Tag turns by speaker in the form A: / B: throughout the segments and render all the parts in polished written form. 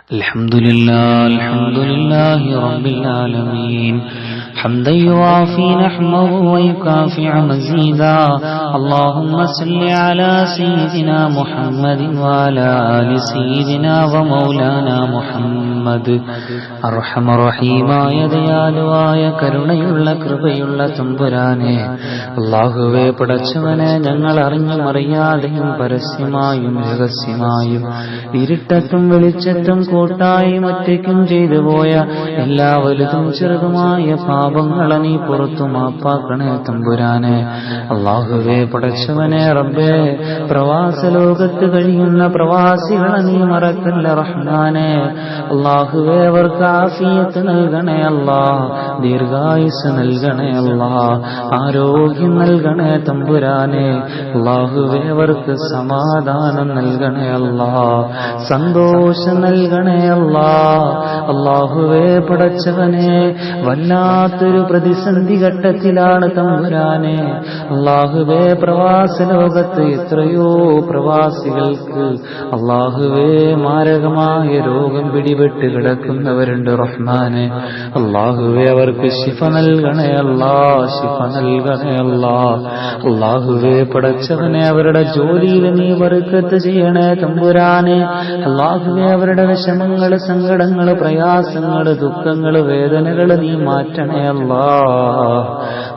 A: الحمد لله رب العالمين حمدا يوافي نحمه ويكافئ مزيدا اللهم صل على سيدنا محمد وعلى آل سيدنا ومولانا محمد അർഹമറഹീമായ ദയാലുവായ കരുണയുള്ള കൃപയുള്ള തമ്പുരാനെ, അല്ലാഹുവേ പടച്ചവനെ, ഞങ്ങൾ അറിഞ്ഞും അറിയാതെയും പരസ്യമായും രഹസ്യമായും ഇരുട്ടത്തും വെളിച്ചത്തും കൂട്ടായും ഒറ്റയ്ക്കും ചെയ്തു പോയ എല്ലാ വലുതും ചെറുതുമായ പാപങ്ങളെ നീ പുറത്തു മാപ്പാക്കണേ തമ്പുരാനെ. അല്ലാഹുവേ പടച്ചവനെ, റബ്ബേ, പ്രവാസ ലോകത്ത് കഴിയുന്ന പ്രവാസികളെ നീ മറക്കല്ല റഹ്മാനെ. അല്ലാഹുവേ, അവർക്ക് ആഫിയത്ത് നൽകണേ അല്ലാ, ദീർഘായുസ് നൽകണേ അല്ലാ, ആരോഗ്യം നൽകണേ തമ്പുരാനെ. അല്ലാഹുവേ, അവർക്ക് സമാധാനം നൽകണേ അല്ലാ, സന്തോഷം നൽകണേ അല്ലാ. അല്ലാഹുവേ പടച്ചവനെ, വല്ലാത്തൊരു പ്രതിസന്ധി ഘട്ടത്തിലാണ് തമ്പുരാനെ. അല്ലാഹുവേ, പ്രവാസ ലോകത്ത് എത്രയോ പ്രവാസികൾക്ക് അല്ലാഹുവേ മാരകമായ രോഗം പിടിപെട്ട് കിടക്കുന്നവരുണ്ട് റഹ്മാനെ. അല്ലാഹുവേ, അവർക്ക് ശിഫ നൽകണേ അല്ലാ, ശിഫ നൽകണേ അല്ലാ. അല്ലാഹുവേ പടച്ചവനെ, അവരുടെ ജോലിയിൽ നീ ബർക്കത്ത് ചെയ്യണേ തമ്പുരാനെ. അല്ലാഹുവേ, അവരുടെ വിഷമങ്ങള്, സങ്കടങ്ങള്, പ്രയാസങ്ങള്, ദുഃഖങ്ങള്, വേദനകള് നീ മാറ്റണേ അല്ലാ.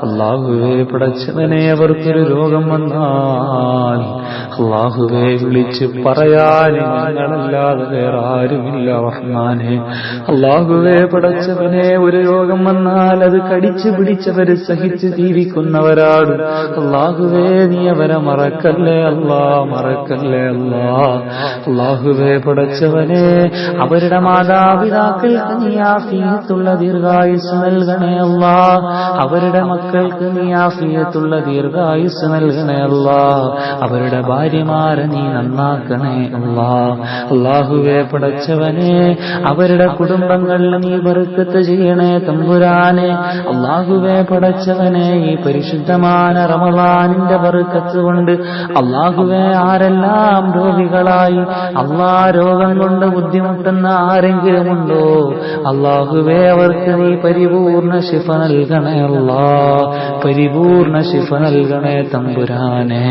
A: അല്ലാഹുവേ പടച്ചവനെ, അവർക്കൊരു രോഗം വന്നാൽ അല്ലാഹുവേ വിളിച്ച് പറയാൻ ഞങ്ങളല്ലാതെ വേറെ ആരുമില്ല റഹ്മാനെ. അല്ലാഹുവേ പടച്ചവനെ, ഒരു രോഗം വന്നാൽ അത് കടിച്ചു പിടിച്ചവര് സഹിച്ച് ജീവിക്കുന്നവരാണ്. അല്ലാഹുവേ, നീ അവരെ മറക്കല്ലേ അല്ലാ, മറക്കല്ലേ അല്ലാ. അല്ലാഹുവേ പടച്ചവനെ, അവരുടെ മാതാപിതാക്കൾക്ക് നീ ആഫിയത്തുള്ള ദീർഘായുസ് നൽകണേ അല്ലാ, അവരുടെ മക്കൾക്ക് നീ ആഫിയത്തുള്ള ദീർഘായുസ് നൽകണേ അല്ലാ, അവരുടെ ഭാര്യമാരെ നീ നന്നാക്കണേ അല്ലാ. അല്ലാഹുവേ പടച്ചവനെ, അവരുടെ കുടുംബങ്ങളിൽ നീ ബർക്കത്ത് ചെയ്യണേ തമ്പുരാനെ. അല്ലാഹുവേ പടച്ചവനെ, ഈ പരിശുദ്ധമായ റമളാനിന്റെ ബർക്കത്ത് കൊണ്ട് അല്ലാഹുവേ, ആരെല്ലാം രോഗികളായി അല്ലാ, രോഗം കൊണ്ട് ബുദ്ധിമുട്ടുന്ന ആരെങ്കിലും ഉണ്ടോ അല്ലാഹുവേ, അവർക്ക് നീ പരിപൂർണ ശിഫ നൽകണേ അല്ലാ, പരിപൂർണ ശിഫ നൽകണേ തമ്പുരാനെ.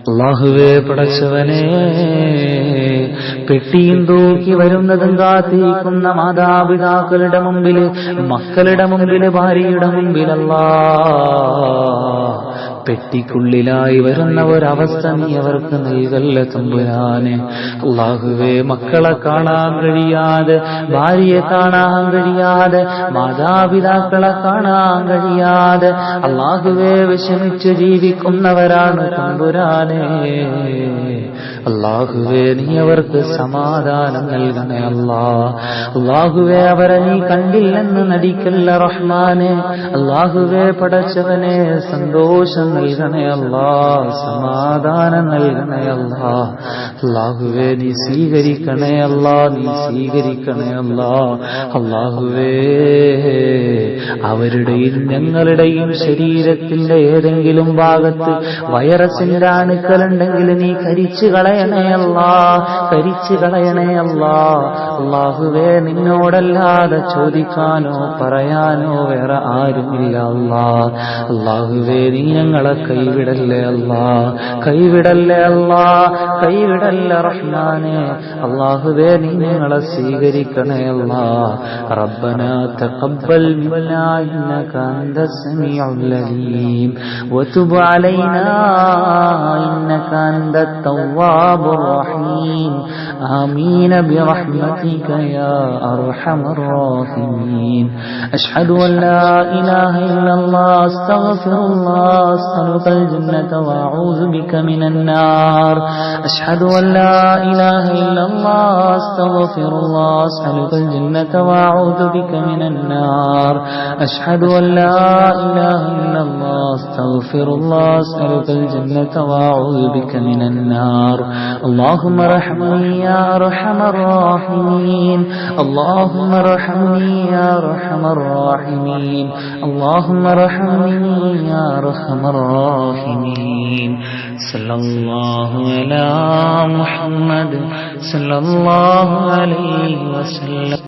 A: അല്ലാഹുവേ പടച്ചവനെ, പെട്ടിയും തൂക്കി വരുന്നതും കാത്തിരിക്കുന്ന മാതാപിതാക്കളുടെ മുമ്പില്, മക്കളുടെ മുമ്പില്, ഭാര്യയുടെ മുമ്പിലല്ലാ, പെട്ടിക്കുള്ളിലായി വരുന്ന ഒരവസ്ഥ നീ അവർക്ക് നൽകല്ല തമ്പുരാനെ. അല്ലാഹുവേ, മക്കളെ കാണാൻ കഴിയാതെ, ഭാര്യയെ കാണാൻ കഴിയാതെ, മാതാപിതാക്കളെ കാണാൻ കഴിയാതെ അല്ലാഹുവേ വിഷമിച്ച് ജീവിക്കുന്നവരാണ് തമ്പുരാനെ. അല്ലാഹുവേ, നീ അവർക്ക് സമാധാനം നൽകണേ അല്ലാ. അല്ലാഹുവേ, അവരെ നീ കണ്ടില്ലെന്ന് നടിക്കല്ല റഹ്മാനെ. അല്ലാഹുവേ പടച്ചവനെ, സന്തോഷം നൽകണേ അല്ലാ, സമാധാനം നൽകണേ അല്ലാ. അല്ലാഹുവേ, നീ സ്വീകരിക്കണേ അല്ലാ, നീ സ്വീകരിക്കണേ അല്ലാ. അല്ലാഹുവേ, അവരുടെയും ഞങ്ങളുടെയും ശരീരത്തിന്റെ ഏതെങ്കിലും ഭാഗത്ത് വൈറസിന്റെ അണുക്കളുണ്ടെങ്കിൽ നീ കരിച്ചു കളയണേ അല്ലാ, കരിച്ചു കളയണേ അല്ലാ. അല്ലാഹുവേ, നിന്നോടല്ലാതെ ചോദിക്കാനോ പറയാനോ വേറെ ആരുമില്ല അല്ലാ. അല്ലാഹുവേ, നീ ഞങ്ങളെ കൈവിടല്ലേ അല്ലാ, കൈവിടല്ലേ അല്ലാ, കൈവിടല്ലേ റഹ്മാനെ. അല്ലാഹുവേ, നീ ഞങ്ങളെ സ്വീകരിക്കണേ അല്ലാ. റബ്ബനാ തഖബ്ബൽ മിന്നാ ഇന്നക അൻതസ് സമീഉൽ അലീം വതുബ് അലൈനാ ഇന്നക അൻതത് തവ്വാബുർ റഹീം. ആമീൻ ബിറഹ്മതിക യാ അർഹമർ റഹീമീൻ. അശ്ഹദു അൻ ലാ ഇലാഹ ഇല്ലല്ലാഹ് അസ്തഗ്ഫിറുല്ലാഹ് അസ്അലുകൽ ജന്നത വഅഊദു ബിക മിനൻ നാർ. അശ്ഹദു അൻ ലാ ഇലാഹ ഇല്ലല്ലാഹ് അസ്തഗ്ഫിറുല്ലാഹ് അസ്അലുകൽ ജന്നത വഅഊദു ബിക മിനൻ നാർ. അശ്ഹദു അൻ ലാ ഇലാഹ ഇല്ലല്ലാഹ് അസ്തഗ്ഫിറുല്ലാഹ് അസ്അലുകൽ ജന്നത വഅഊദു ബിക മിനൻ നാർ. اللهم ارحمني يا ارحم الراحمين، اللهم ارحمني يا ارحم الراحمين، اللهم ارحمني يا ارحم الراحمين. സല്ലല്ലാഹു അലാ മുഹമ്മദ് സല്ലല്ലാഹു അലൈഹി വസല്ലം.